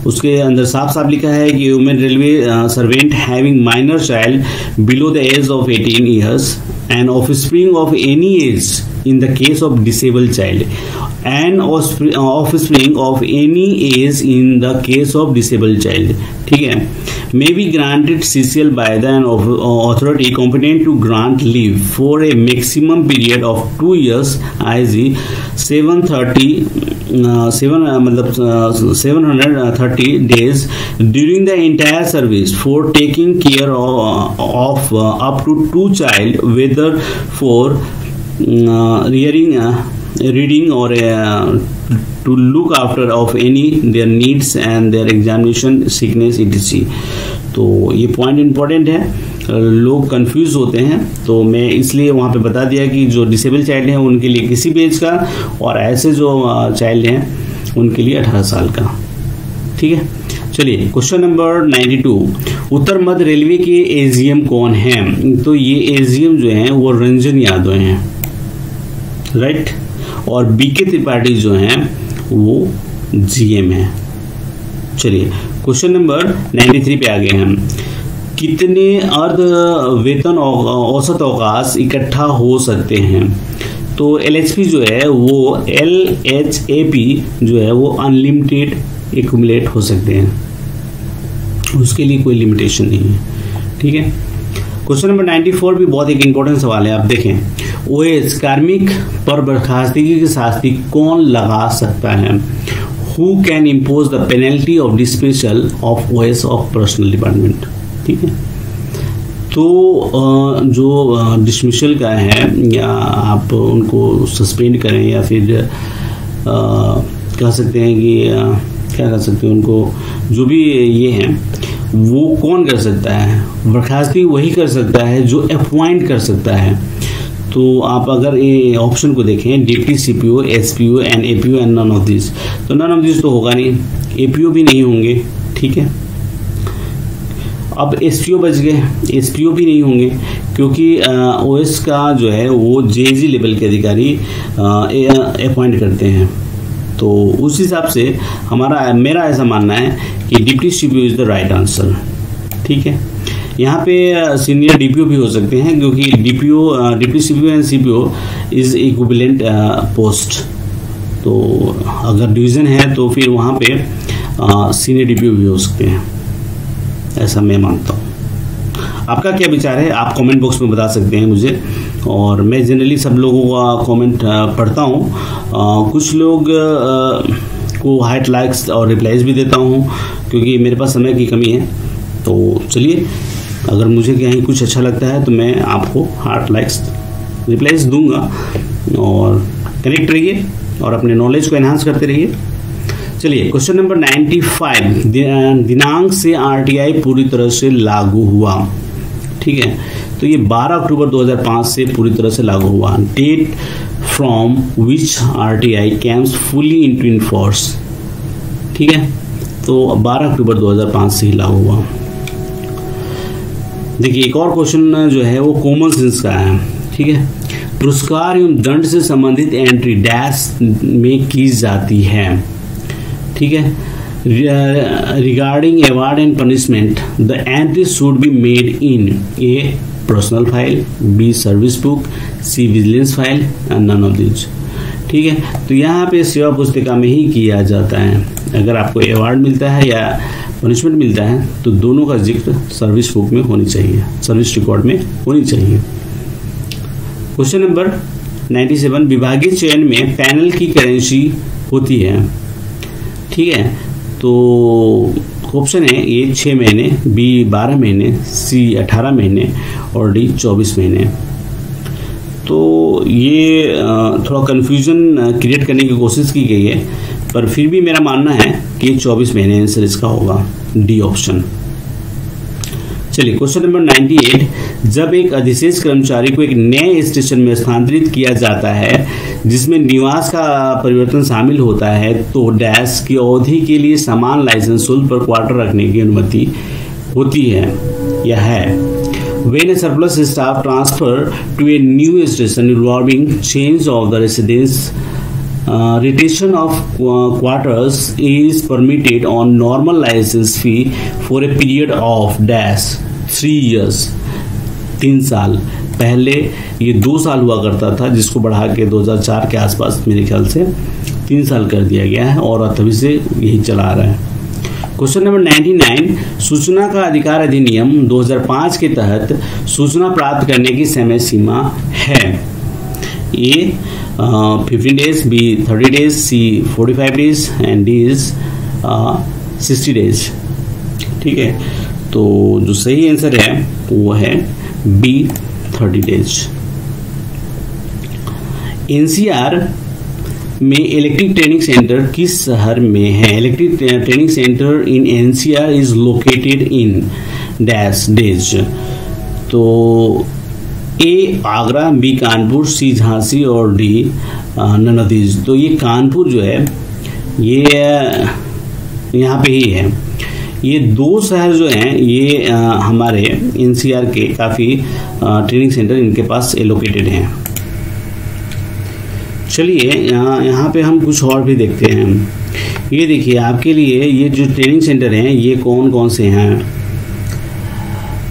[SPEAKER 1] उसके अंदर साफ साफ लिखा है कि women railway servant having minor child below the age of 18 years and offspring of any age in the case of disabled child and offspring of any age in the case of disabled child, ठीक है, may be granted CCL by the authority competent to grant leave for a maximum period of 2 years, i.e. 730 days during the entire service for taking care of up to 2 child, whether for reading or to look after of any their needs and their examination, sickness etc. तो ये point important है, लोग confuse होते हैं, तो मैं इसलिए वहाँ पे बता दिया कि जो डिसेबल चाइल्ड हैं उनके लिए किसी भी एज का और ऐसे जो चाइल्ड हैं उनके लिए 18 साल का। ठीक है, चलिए क्वेश्चन नंबर 92, उत्तर मध्य रेलवे के एजीएम कौन है? तो ये एजीएम जो हैं वो रंजन यादव हैं, राइट, और बीके त्रिपाठी जो हैं वो जीएम है। चलिए क्वेश्चन नंबर 93 पे आ गए हम, कितने अर्ध वेतन औसत अवकाश इकट्ठा हो सकते हैं? तो एलएचपी जो है वो एलएचएपी जो है वो अनलिमिटेड एक्यूमुलेट हो सकते हैं, उसके लिए कोई लिमिटेशन नहीं है। ठीक है, क्वेश्चन नंबर 94 भी बहुत एक इंपॉर्टेंट सवाल है। आप देखें, ओएस कार्मिक पर बर्खास्तगी की शास्ति कौन लगा सकता है? Who can impose the penalty of dismissal of OS of personal department? ठीक है, तो जो डिसमिसल का है या आप उनको सस्पेंड करें या फिर कह सकते हैं कि क्या कर सकते हैं उनको, जो भी ये हैं वो कौन कर सकता है? बर्खास्तगी वही कर सकता है जो अपॉइंट कर सकता है। तो आप अगर ये ऑप्शन को देखें, deputy CPO, SPO and APO and none of this, तो नन ऑफ दिस तो होगा नहीं, एपीओ भी नहीं होंगे। ठीक है, अब एसपीओ बच गए, एसपीओ भी नहीं होंगे क्योंकि ओएस का जो है वो जेजी लेवल के अधिकारी अपॉइंट करते हैं। तो उस हिसाब से मेरा ऐसा मानना है कि deputy CPO is the right answer. ठीक है, यहाँ पे सीनियर डीपीओ भी हो सकते हैं क्योंकि DPO, deputy CPO and CPO is equivalent post. तो अगर डिवीजन है तो फिर वहाँ पे सीनियर डीपीओ भी हो सकते हैं, ऐसा मैं मानता हूँ। आपका क्या विचार है आप कमेंट बॉक्स में बता सकते हैं मुझे, और मैं जनरली सब लोगों का कमेंट पढ़ता हूँ। कुछ लोग को हार्ट लाइक्स और रिप्लाईज भी देता हूँ क्योंकि मेरे पास समय की कमी है। तो चलिए, अगर मुझे कहीं कुछ अच्छा लगता है तो मैं आपको हार्ट लाइक्स रिप्लाईज दूंगा, और कनेक्ट रहिए और अपने नॉलेज को एनहांस करते रहिए। चलिए क्वेश्चन नंबर 95, दिनांक से आरटीआई पूरी तरह से लागू हुआ। ठीक है, तो ये 12 अक्टूबर 2005 से पूरी तरह से लागू हुआ। Date from which RTI comes fully into in force. ठीक है, तो 12 अक्टूबर 2005 से ही लागू हुआ। देखिए एक और क्वेश्चन जो है वो कॉमन सेंस का है। ठीक है, पुरस्कार एवं दंड से संबंधित एंट्री डैश में की जाती है। ठीक है, regarding award and punishment, the entry should be made in A. personal file, B. service book, C. vigilance file, and none of these. ठीक है, तो यहाँ पे सेवा पुस्तिका में ही किया जाता है। अगर आपको अवार्ड मिलता है या पनिशमेंट मिलता है तो दोनों का जिक्र सर्विस बुक में होनी चाहिए, सर्विस रिकॉर्ड में होनी चाहिए। क्वेश्चन नंबर 97, विभागीय चयन में पैनल की करेंसी होती है। ठीक है, तो ऑप्शन है ए 6 महीने, बी 12 महीने, सी 18 महीने और डी 24 महीने। तो ये थोड़ा कन्फ्यूजन क्रिएट करने की कोशिश की गई है, पर फिर भी मेरा मानना है कि 24 महीने आंसर इसका होगा, डी ऑप्शन। चलिए क्वेश्चन नंबर 98, जब एक अधिशेष कर्मचारी को एक नए स्टेशन में स्थानांतरित किया जाता है जिसमें निवास का परिवर्तन शामिल होता है तो डैश की अवधि के लिए समान लाइसेंस शुल्क पर क्वार्टर रखने की अनुमति होती है या है। When a surplus staff transfer to a new station involving change of the residence, retention of quarters is permitted on normal license fee for a period of dash 3 years, 3 साल। पहले ये 2 साल हुआ करता था, जिसको बढ़ा के 2004 के आसपास मेरे ख्याल से 3 साल कर दिया गया है और तभी से यही चला रहा है। क्वेश्चन नंबर 99, सूचना का अधिकार अधिनियम 2005 के तहत सूचना प्राप्त करने की समय सीमा है। A 15 days, B 30 days, C 45 days and D is 60 days. ठीक है, तो जो सही आंसर है वो है बी 30 डेज। एनसीआर में इलेक्ट्रिक ट्रेनिंग सेंटर किस शहर में है? Electric training centre in NCR is located in dash days. तो A Agra, B Kanpur, C Jhansi और डी नन ऑफ दीज। तो ये कानपुर जो है ये यहाँ पे ही है। ये 2 शहर जो हैं ये हमारे एनसीआर के काफ़ी ट्रेनिंग सेंटर इनके पास एलोकेटेड हैं। चलिए यहाँ पे हम कुछ और भी देखते हैं। ये देखिए आपके लिए ये जो ट्रेनिंग सेंटर हैं ये कौन कौन से हैं।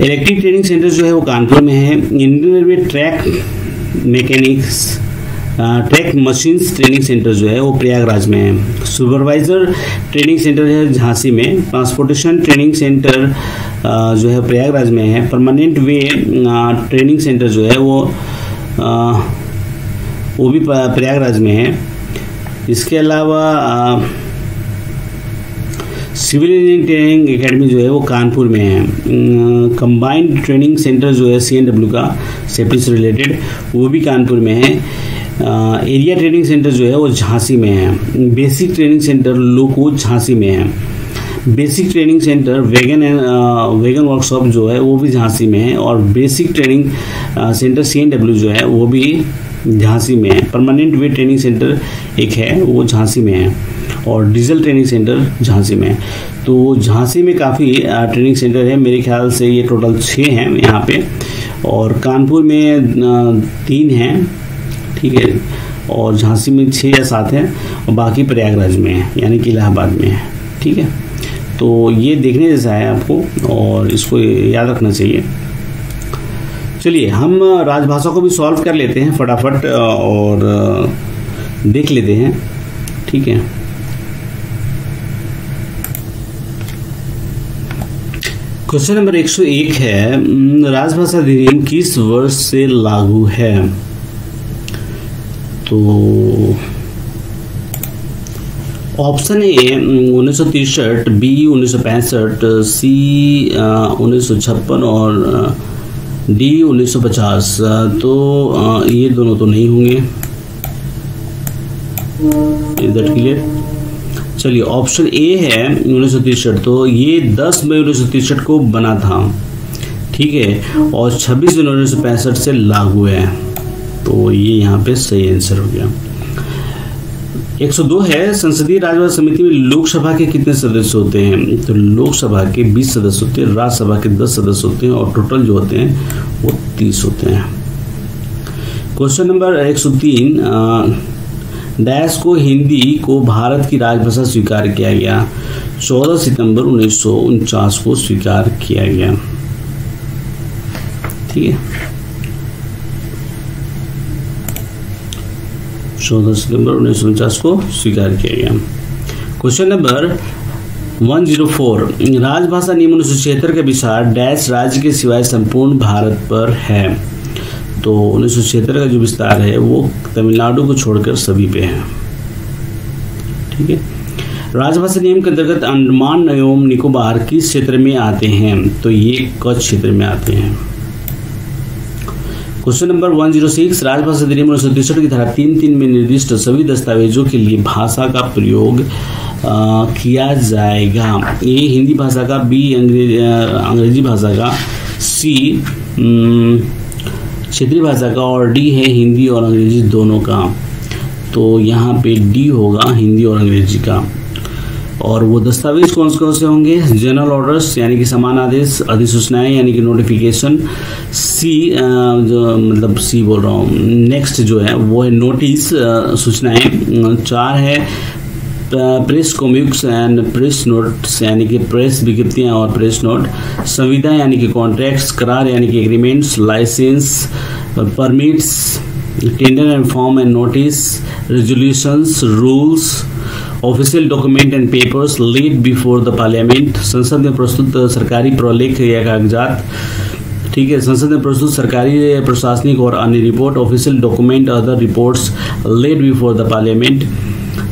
[SPEAKER 1] इलेक्ट्रिक ट्रेनिंग सेंटर जो है वो कानपुर में है। Indian railway track mechanics track machines training centre जो है वो प्रयागराज में है। सुपरवाइजर ट्रेनिंग सेंटर है झांसी में। ट्रांसपोर्टेशन ट्रेनिंग सेंटर जो है प्रयागराज में है। परमानेंट वे ट्रेनिंग सेंटर जो है वो भी प्रयागराज में है। इसके अलावा सिविल इंजीनियरिंग ट्रेनिंग एकेडमी जो है वो कानपुर में है। कंबाइंड ट्रेनिंग सेंटर जो है CNW का सेफ्टी से रिलेटेड वो भी कानपुर में है। एरिया ट्रेनिंग सेंटर जो है वो झांसी में है। बेसिक ट्रेनिंग सेंटर लोको झांसी में है। Basic training centre wagon workshop जो है वो भी झांसी में है। और बेसिक ट्रेनिंग सेंटर CNW जो है वो भी झांसी में है। परमानेंट वे ट्रेनिंग सेंटर एक है वो झांसी में है और डीजल ट्रेनिंग सेंटर झांसी में है। तो झांसी में काफ़ी ट्रेनिंग सेंटर है, मेरे ख्याल से ये टोटल 6 हैं यहाँ पे। और कानपुर में 3 हैं, ठीक है, और झांसी में 6 या 7 हैं और बाकी प्रयागराज में है यानी कि इलाहाबाद में है। ठीक है, तो ये देखने जैसा है आपको और इसको याद रखना चाहिए। चलिए हम राजभाषा को भी सॉल्व कर लेते हैं फटाफट और देख लेते हैं। ठीक है, क्वेश्चन नंबर 101 है राजभाषा अधिनियम किस वर्ष से लागू है? तो ऑप्शन ए 1963, बी 1965, सी 1956 और डी 1950। तो ये दोनों तो नहीं होंगे। Is that clear? चलिए ऑप्शन ए है 1963। तो ये 10 मई 1963 को बना था, ठीक है, और 26 जनवरी 1965 से लागू है। तो ये यहाँ पे सही आंसर हो गया। 102 है संसदीय राजभाषा समिति में लोकसभा के कितने सदस्य होते हैं? तो लोकसभा के 20 सदस्य होते हैं, राज्यसभा के 10 सदस्य होते हैं और टोटल जो होते हैं वो 30 होते हैं। क्वेश्चन नंबर 103 डैश को हिंदी को भारत की राजभाषा स्वीकार किया गया? 14 सितंबर 1949 को स्वीकार किया गया। ठीक है, 14 सितंबर 1949 को स्वीकार किया गया। क्वेश्चन नंबर 104, राजभाषा नियम 1976 का विचार डैश राज्य के सिवाय संपूर्ण भारत पर है। तो 1976 का जो विस्तार है वो तमिलनाडु को छोड़कर सभी पे है। ठीक है, राजभाषा नियम के अंतर्गत अंडमान एवं निकोबार किस क्षेत्र में आते हैं? तो ये कच्छ क्षेत्र में आते हैं। क्वेश्चन नंबर 106, राजभाषा अधिनियम 1963 की धारा 3(3) में निर्दिष्ट सभी दस्तावेजों के लिए भाषा का प्रयोग किया जाएगा। ए हिंदी भाषा का, बी अंग्रेजी भाषा का, सी क्षेत्रीय भाषा का और डी है हिंदी और अंग्रेजी दोनों का। तो यहाँ पे डी होगा हिंदी और अंग्रेजी का। और वो दस्तावेज कौन से होंगे? जनरल ऑर्डर्स यानी कि समान आदेश, अधिसूचनाएं यानी कि नोटिफिकेशन, सी जो मतलब सी बोल रहा हूँ, नेक्स्ट जो है वो है नोटिस सूचनाएं, 4 है प्रेस कॉम्युनिक्स एंड प्रेस नोट्स यानी कि प्रेस विज्ञप्तियां और प्रेस नोट, संविदा यानी कि कॉन्ट्रैक्ट्स, करार यानी कि agreements, licence, permits, tender and form and notice, resolutions, rules, official document and papers laid before the parliament, संसद में प्रस्तुत सरकारी प्रलेख या कागजात। ठीक है, संसद में प्रस्तुत सरकारी, प्रशासनिक और अन्य report, official document, other reports lead before the parliament,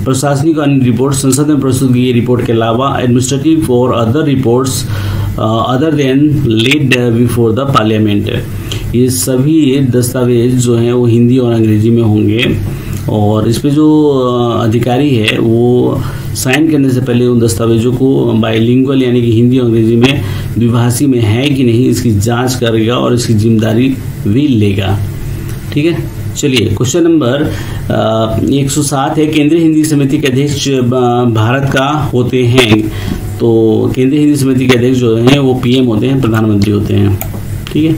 [SPEAKER 1] प्रशासनिक अन्य रिपोर्ट, संसद में प्रस्तुत की रिपोर्ट के अलावा एडमिनिस्ट्रेटिव और other reports other than lead before the parliament. ये सभी दस्तावेज जो हैं वो हिंदी और अंग्रेजी में होंगे और इस पे जो अधिकारी है वो साइन करने से पहले उन दस्तावेजों को बाइलिंगुअल यानी कि हिंदी और अंग्रेजी में द्विभाषी में है कि नहीं इसकी जांच करेगा और इसकी जिम्मेदारी भी लेगा। ठीक है, चलिए क्वेश्चन नंबर 107 है, केंद्रीय हिंदी समिति के अध्यक्ष भारत का होते हैं। तो केंद्रीय हिंदी समिति के अध्यक्ष जो हैं वो पीएम होते हैं, प्रधानमंत्री होते हैं। ठीक है,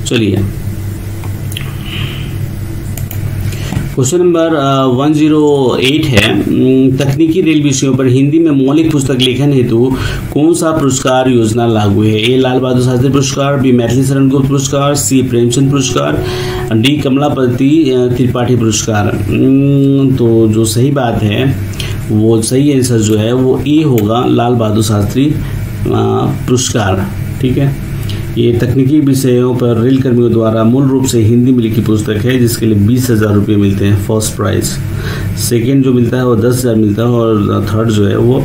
[SPEAKER 1] चलिए क्वेश्चन नंबर 108 है, तकनीकी रेल विषयों पर हिंदी में मौलिक पुस्तक लेखन हेतु कौन सा पुरस्कार योजना लागू है? ए लाल बहादुर शास्त्री पुरस्कार, बी मैथिली शरण गुप्त पुरस्कार, सी प्रेमचंद पुरस्कार, डी कमलापति त्रिपाठी पुरस्कार। तो जो सही बात है वो सही आंसर जो है वो ए होगा, लाल बहादुर शास्त्री पुरस्कार। ठीक है, ये तकनीकी विषयों पर रेल कर्मियों द्वारा मूल रूप से हिंदी में लिखी पुस्तक है जिसके लिए 20,000 रुपये मिलते हैं फर्स्ट प्राइज। सेकेंड जो मिलता है वो 10,000 मिलता है और थर्ड जो है वो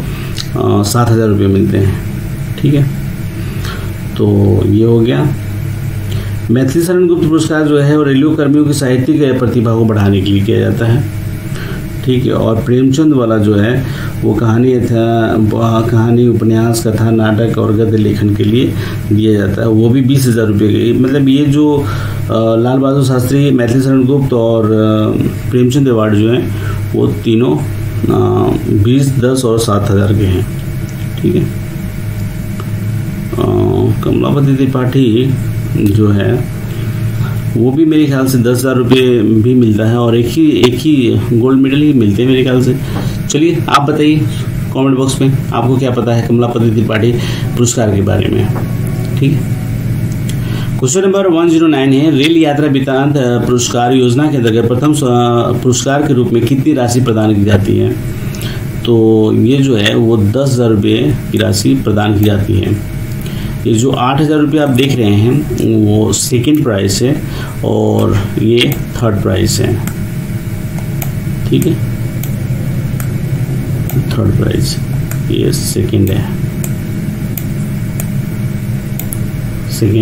[SPEAKER 1] 7,000 रुपये मिलते हैं। ठीक है, तो ये हो गया। मैथिली शरण गुप्त पुरस्कार जो है वो रेलवे कर्मियों की साहित्यिक प्रतिभा को बढ़ाने के लिए किया जाता है। ठीक है, और प्रेमचंद वाला जो है वो कहानी, उपन्यास, कथा, नाटक और गद्य लेखन के लिए दिया जाता है, वो भी 20,000 रुपये के। मतलब ये जो लाल बहादुर शास्त्री, मैथिली शरण गुप्त और प्रेमचंद अवार्ड जो हैं वो तीनों 20, 10 और 7,000 के हैं। ठीक है, कमलापति त्रिपाठी जो है वो भी मेरे ख्याल से 10,000 रुपये भी मिलता है और एक ही गोल्ड मेडल ही मिलते हैं मेरे ख्याल से। चलिए आप बताइए कमेंट बॉक्स में आपको क्या पता है कमलापति त्रिपाठी पुरस्कार के बारे में। ठीक है, क्वेश्चन नंबर 109 है, रेल यात्रा वृत्तांत पुरस्कार योजना के अंतर्गत प्रथम पुरस्कार के रूप में कितनी राशि प्रदान की जाती है? तो ये जो है वो 10,000 रुपये की राशि प्रदान की जाती है। ये जो 8,000 रुपये आप देख रहे हैं वो सेकंड प्राइस है और ये थर्ड प्राइस है। ठीक है, थर्ड प्राइस, ये सेकंड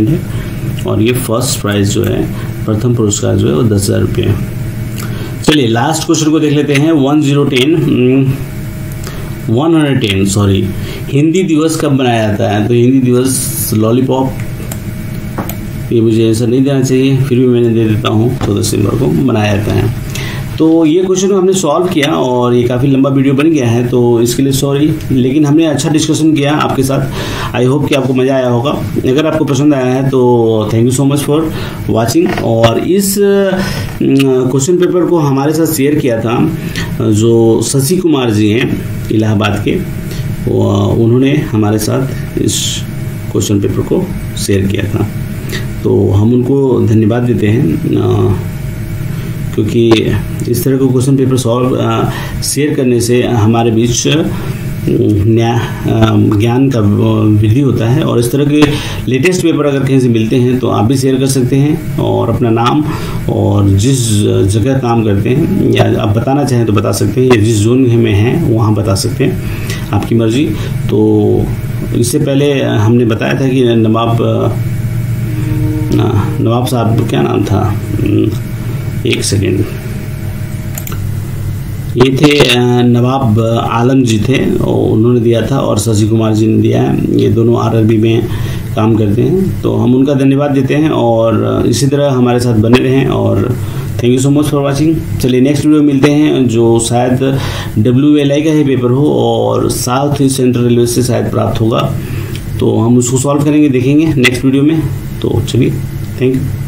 [SPEAKER 1] है और ये फर्स्ट प्राइज जो है, प्रथम पुरस्कार जो है वो 10,000 रुपये है। चलिए लास्ट क्वेश्चन को देख लेते हैं। 110 हिंदी दिवस कब मनाया जाता है? तो हिंदी दिवस लॉलीपॉप, ये मुझे आंसर नहीं देना चाहिए, फिर भी मैंने दे देता हूँ, 14 सितंबर को मनाया जाता है। तो ये क्वेश्चन हमने सॉल्व किया और ये काफ़ी लंबा वीडियो बन गया है, तो इसके लिए सॉरी, लेकिन हमने अच्छा डिस्कशन किया आपके साथ। आई होप कि आपको मज़ा आया होगा। अगर आपको पसंद आया है तो thank you so much for watching. और इस क्वेश्चन पेपर को हमारे साथ शेयर किया था जो शशि कुमार जी हैं इलाहाबाद के, उन्होंने हमारे साथ इस क्वेश्चन पेपर को शेयर किया था, तो हम उनको धन्यवाद देते हैं, क्योंकि इस तरह का क्वेश्चन पेपर शेयर करने से हमारे बीच ज्ञान का वृद्धि होता है। और इस तरह के लेटेस्ट पेपर अगर कहीं से मिलते हैं तो आप भी शेयर कर सकते हैं और अपना नाम और जिस जगह काम करते हैं या आप बताना चाहें तो बता सकते हैं, या जिस जोन में हैं वहाँ बता सकते हैं, आपकी मर्जी। तो इससे पहले हमने बताया था कि नवाब साहब, क्या नाम था, एक सेकेंड, ये थे नवाब आलम जी थे, और उन्होंने दिया था, और शशि कुमार जी ने दिया है। ये दोनों आरआरबी में काम करते हैं, तो हम उनका धन्यवाद देते हैं और इसी तरह हमारे साथ बने रहें। और thank you so much for watching. चलिए नेक्स्ट वीडियो मिलते हैं, जो शायद WLI का ही पेपर हो और साउथ ईस्ट सेंट्रल रेलवे से शायद प्राप्त होगा, तो हम उसको सॉल्व करेंगे, देखेंगे नेक्स्ट वीडियो में। तो चलिए, थैंक यू।